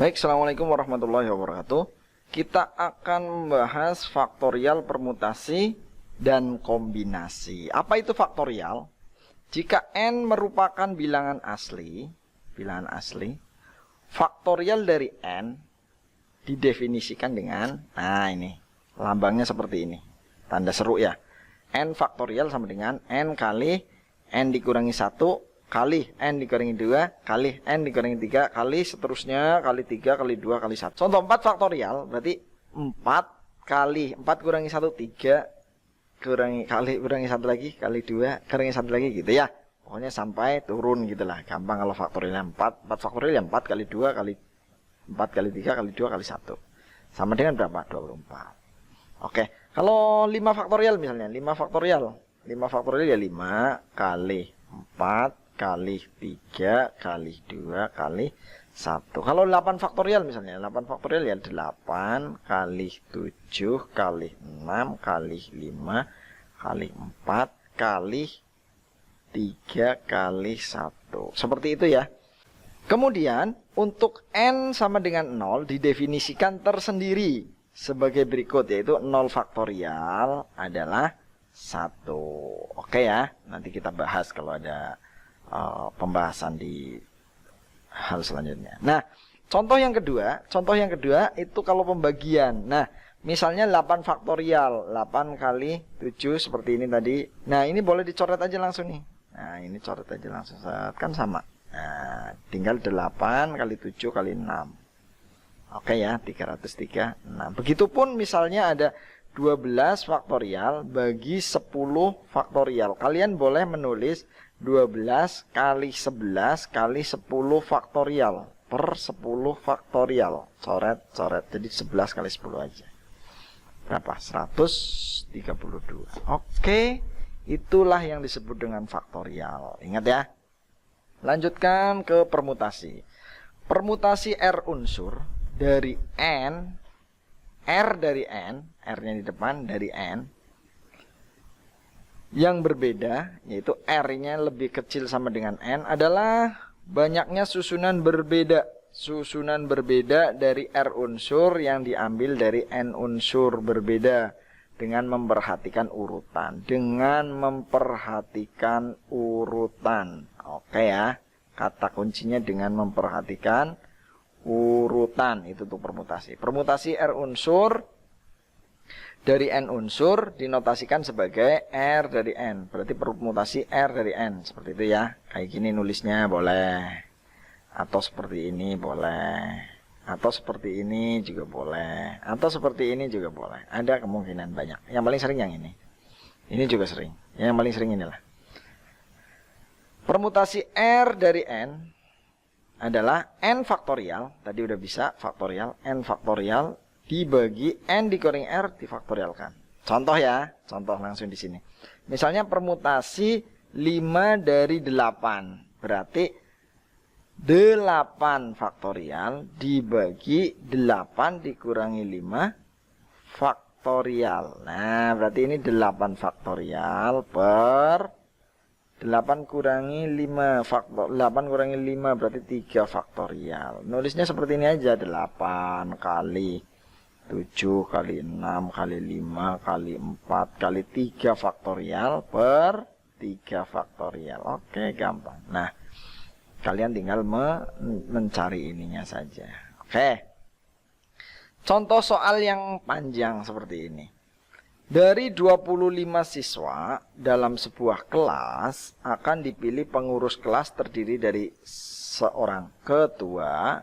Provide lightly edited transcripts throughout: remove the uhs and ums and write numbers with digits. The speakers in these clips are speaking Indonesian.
Baik, assalamualaikum warahmatullahi wabarakatuh. Kita akan membahas faktorial, permutasi, dan kombinasi. Apa itu faktorial? Jika n merupakan bilangan asli, faktorial dari n didefinisikan dengan, nah ini, lambangnya seperti ini, tanda seru ya. N faktorial sama dengan n kali n dikurangi 1 kali n dikurangi 2 kali n dikurangi 3 kali seterusnya kali 3 kali 2 kali 1. Contoh 4 faktorial berarti 4 kali 4 kurangi 1 3 kurangi 1 lagi kali 2 kurangi 1 lagi gitu ya. Pokoknya sampai turun gitulah. Gampang kalau faktorialnya 4 faktorial ya 4 kali 2 kali 4 kali 3 kali 2 kali 1. Sama dengan berapa? 24. Oke, kalau 5 faktorial misalnya, 5 faktorial ya 5 kali 4 kali 3 kali 2 kali 1. Kalau 8 faktorial misalnya, 8 faktorial ya 8 kali 7 kali 6 kali 5 kali 4 kali 3 kali 1. Seperti itu ya. Kemudian untuk n sama dengan 0 didefinisikan tersendiri sebagai berikut, yaitu 0 faktorial adalah 1. Oke ya, nanti kita bahas kalau ada pembahasan di hal selanjutnya. Nah, contoh yang kedua itu kalau pembagian. Nah, misalnya 8 faktorial, 8 kali 7 seperti ini tadi. Nah, ini boleh dicoret aja langsung nih. Nah, ini coret aja langsung, kan sama. Nah, tinggal 8 kali 7 kali 6. Oke ya, 336. Begitupun misalnya ada 12 faktorial bagi 10 faktorial. Kalian boleh menulis 12 kali 11 kali 10 faktorial per 10 faktorial. Coret. Jadi 11 kali 10 aja. Berapa? 132. Oke, itulah yang disebut dengan faktorial. Ingat ya. Lanjutkan ke permutasi. Permutasi R unsur dari n, R dari n, R-nya di depan dari n, yang berbeda, yaitu R-nya lebih kecil sama dengan n, adalah banyaknya susunan berbeda. Susunan berbeda dari R unsur yang diambil dari n unsur berbeda dengan memperhatikan urutan. Oke ya, kata kuncinya dengan memperhatikan urutan. Itu tuh permutasi. Permutasi R unsur dari n unsur dinotasikan sebagai R dari n. Berarti permutasi R dari n. Seperti itu ya. Kayak gini nulisnya boleh. Atau seperti ini boleh. Atau seperti ini juga boleh. Atau seperti ini juga boleh. Ada kemungkinan banyak. Yang paling sering yang ini. Ini juga sering. Yang paling sering inilah. Permutasi R dari n adalah n faktorial. Tadi udah bisa faktorial. N faktorial dibagi n dikurangi r difaktorialkan. Contoh ya, contoh langsung di sini. Misalnya permutasi 5 dari 8. Berarti 8 faktorial dibagi 8 dikurangi 5 faktorial. Nah, berarti ini 8 faktorial per 8 kurangi 5 faktor. 8 kurangi 5 berarti 3 faktorial. Nulisnya seperti ini aja. 8 kali 7 kali 6 kali 5 kali 4 kali 3 faktorial per 3 faktorial. Oke, gampang. Nah, kalian tinggal mencari ininya saja. Oke. Contoh soal yang panjang seperti ini. Dari 25 siswa dalam sebuah kelas akan dipilih pengurus kelas terdiri dari seorang ketua,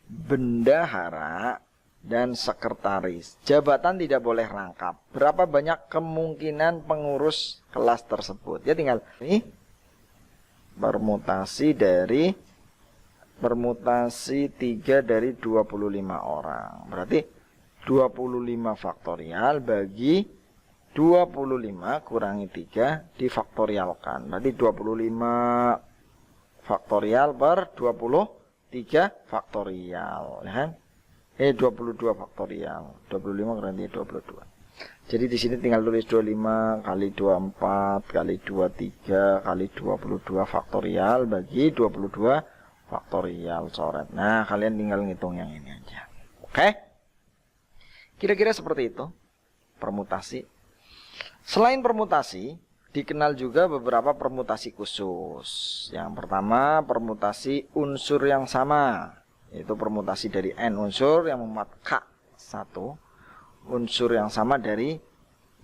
bendahara, dan sekretaris. Jabatan tidak boleh rangkap. Berapa banyak kemungkinan pengurus kelas tersebut? Ya tinggal ini permutasi 3 dari 25 orang. Berarti 25 faktorial bagi 25 kurangi 3 difaktorialkan. Berarti 25 faktorial per 23 faktorial, ya kan? 22 faktorial. 25 kurangi 22. Jadi di sini tinggal tulis 25 kali 24 kali 23 kali 22 faktorial bagi 22 faktorial coret. Nah, kalian tinggal ngitung yang ini aja. Oke? Kira-kira seperti itu permutasi. Selain permutasi, dikenal juga beberapa permutasi khusus. Yang pertama, permutasi unsur yang sama, yaitu permutasi dari n unsur yang memuat K1, unsur yang sama dari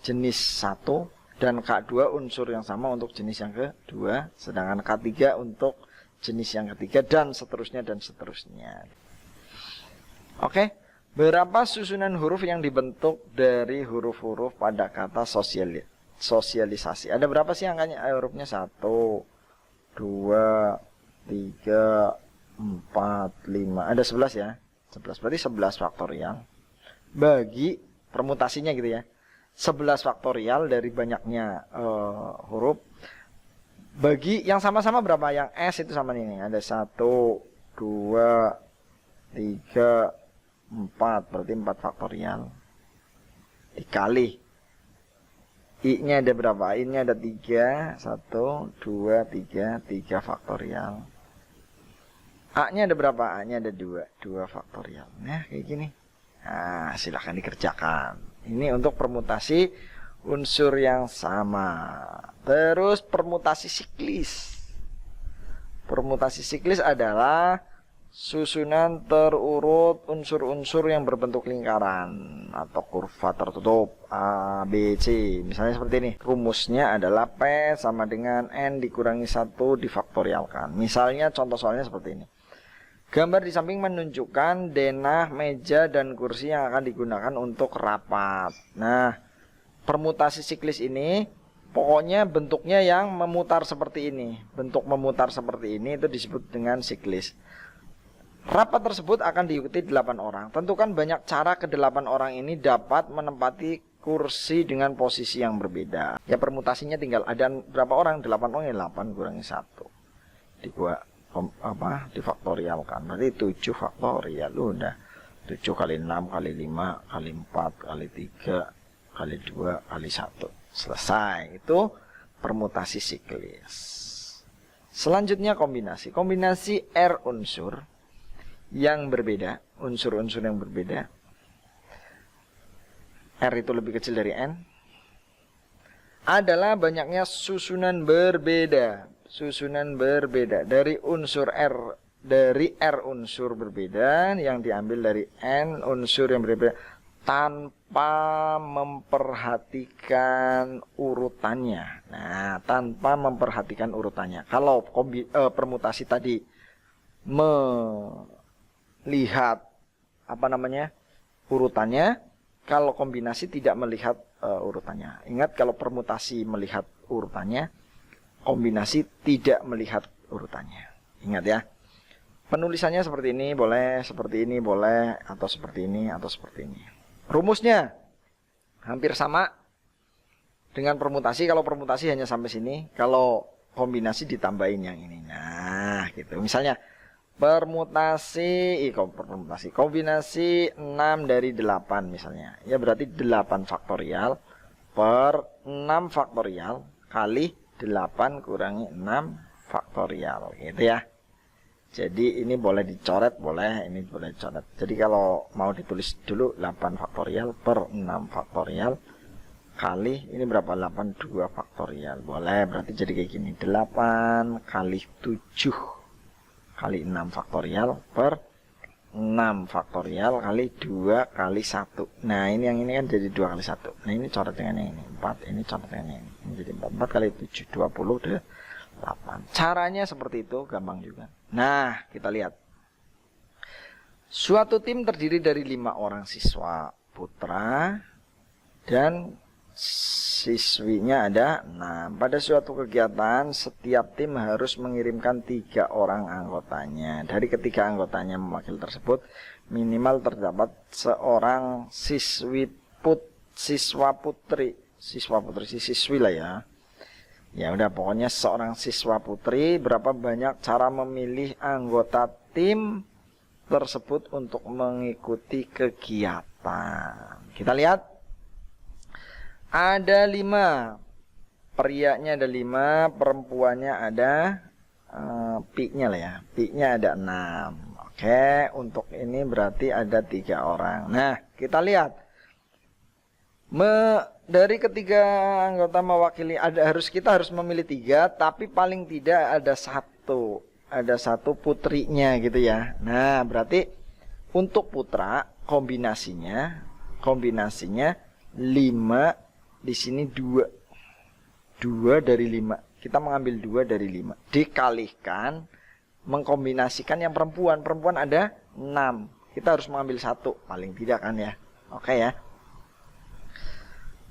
jenis 1, dan K2 unsur yang sama untuk jenis yang kedua, sedangkan K3 untuk jenis yang ketiga, dan seterusnya dan seterusnya. Oke, berapa susunan huruf yang dibentuk dari huruf-huruf pada kata sosialisasi? Ada berapa sih angkanya? Hurufnya 1, 2, 3, 4, 5. Ada 11 ya. 11 berarti 11 faktorial. Bagi permutasinya gitu ya. 11 faktorial dari banyaknya huruf. Bagi yang sama-sama berapa? Yang S itu sama ini. Ada 1, 2, 3, 4. Berarti 4 faktorial. Dikali I-nya ada berapa? I-nya ada 3. 1, 2, 3. 3 faktorial. A-nya ada berapa? A-nya ada 2. 2 faktorial. Nah, kayak gini. Nah, silahkan dikerjakan. Ini untuk permutasi unsur yang sama. Terus permutasi siklis. Permutasi siklis adalah susunan terurut unsur-unsur yang berbentuk lingkaran atau kurva tertutup A, B, C. Misalnya seperti ini. Rumusnya adalah P sama dengan N dikurangi 1 difaktorialkan. Misalnya contoh soalnya seperti ini. Gambar di samping menunjukkan denah, meja, dan kursi yang akan digunakan untuk rapat. Nah, permutasi siklis ini pokoknya bentuknya yang memutar seperti ini. Bentuk memutar seperti ini itu disebut dengan siklis. Rapat tersebut akan diikuti 8 orang. Tentukan banyak cara ke-8 orang ini dapat menempati kursi dengan posisi yang berbeda. Ya, permutasinya tinggal ada berapa orang? 8 orang ya 8 kurangi 1. Difaktorialkan. Berarti 7 faktorial. Udah 7 kali 6 kali 5 kali 4 kali 3 kali 2 kali 1. Selesai. Itu permutasi siklis. Selanjutnya kombinasi. Kombinasi R unsur yang berbeda, unsur-unsur yang berbeda. R itu lebih kecil dari N. Adalah banyaknya susunan berbeda. Susunan berbeda dari unsur R, dari R unsur berbeda yang diambil dari N unsur yang berbeda tanpa memperhatikan urutannya. Nah, tanpa memperhatikan urutannya. Kalau permutasi tadi melihat urutannya, kalau kombinasi tidak melihat urutannya. Ingat, kalau permutasi melihat urutannya, kombinasi tidak melihat urutannya. Ingat ya. Penulisannya seperti ini boleh, seperti ini boleh, atau seperti ini, atau seperti ini. Rumusnya hampir sama dengan permutasi. Kalau permutasi hanya sampai sini, kalau kombinasi ditambahin yang ini. Nah, gitu. Misalnya kombinasi 6 dari 8 misalnya. Ya berarti 8 faktorial per 6 faktorial kali 8 kurangi 6 faktorial gitu ya. Jadi ini boleh dicoret, boleh, ini boleh dicoret. Jadi kalau mau ditulis dulu 8 faktorial per 6 faktorial kali ini berapa? 8 2 faktorial. Boleh, berarti jadi kayak gini. 8 kali 7 kali 6 faktorial per 6 faktorial kali 2 kali 1. Nah, ini yang ini kan jadi 2 kali 1. Nah, ini coret dengan yang ini. 4, ini coret dengan ini. Ini jadi 4. 4 kali 7, 28. Caranya seperti itu, gampang juga. Nah, kita lihat. Suatu tim terdiri dari 5 orang siswa putra dan siswinya ada 6. Pada suatu kegiatan, setiap tim harus mengirimkan 3 orang anggotanya. Dari ketiga anggotanya mewakili tersebut, minimal terdapat seorang siswa putri, siswi lah ya. Ya udah, pokoknya seorang siswa putri. Berapa banyak cara memilih anggota tim tersebut untuk mengikuti kegiatan? Kita lihat. Ada 5. Prianya ada 5, perempuannya ada pi-nya lah ya. Pi-nya ada 6. Oke, untuk ini berarti ada 3 orang. Nah, kita lihat. Dari ketiga anggota mewakili kita harus memilih 3, tapi paling tidak ada satu putrinya gitu ya. Nah, berarti untuk putra kombinasinya 5, di sini 2 dari 5. Kita mengambil 2 dari 5 dikalikan mengkombinasikan yang perempuan ada 6. Kita harus mengambil 1 paling tidak kan ya. Oke ya.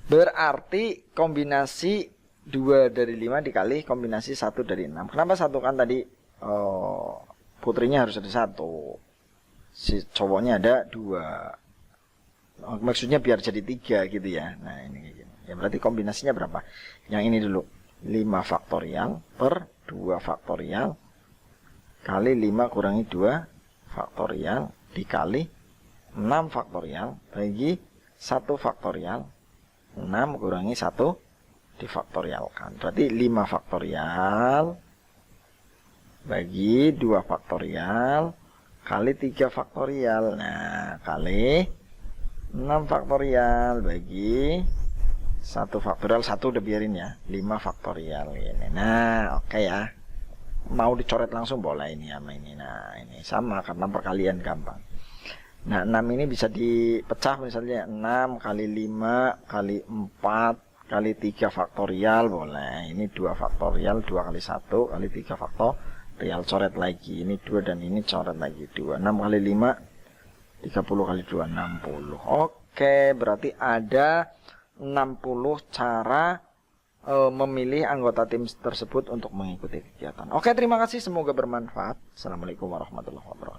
Berarti kombinasi 2 dari 5 dikali kombinasi 1 dari 6. Kenapa 1? Kan tadi putrinya harus ada 1. Si cowoknya ada 2. Maksudnya biar jadi 3 gitu ya. Nah ini kayak gini. Ya berarti kombinasinya berapa? Yang ini dulu. 5 faktorial per 2 faktorial kali 5 kurangi 2 faktorial dikali 6 faktorial bagi 1 faktorial. 6 kurangi 1 difaktorialkan. Berarti 5 faktorial bagi 2 faktorial kali 3 faktorial. Nah, kali 6 faktorial bagi 1 faktorial. 1 udah biarin ya. 5 faktorial ini. Nah, oke ya. Mau dicoret langsung boleh ini sama ini. Nah, ini sama karena perkalian gampang. Nah, 6 ini bisa dipecah misalnya 6 kali 5 kali 4 kali 3 faktorial boleh. Ini 2 faktorial, 2 kali 1 kali 3 faktorial. Coret lagi. Ini 2 dan ini coret lagi 2. 6 kali 5 30 kali 2 60. Oke, berarti ada 60 cara memilih anggota tim tersebut untuk mengikuti kegiatan. Oke, terima kasih. Semoga bermanfaat. Assalamualaikum warahmatullahi wabarakatuh.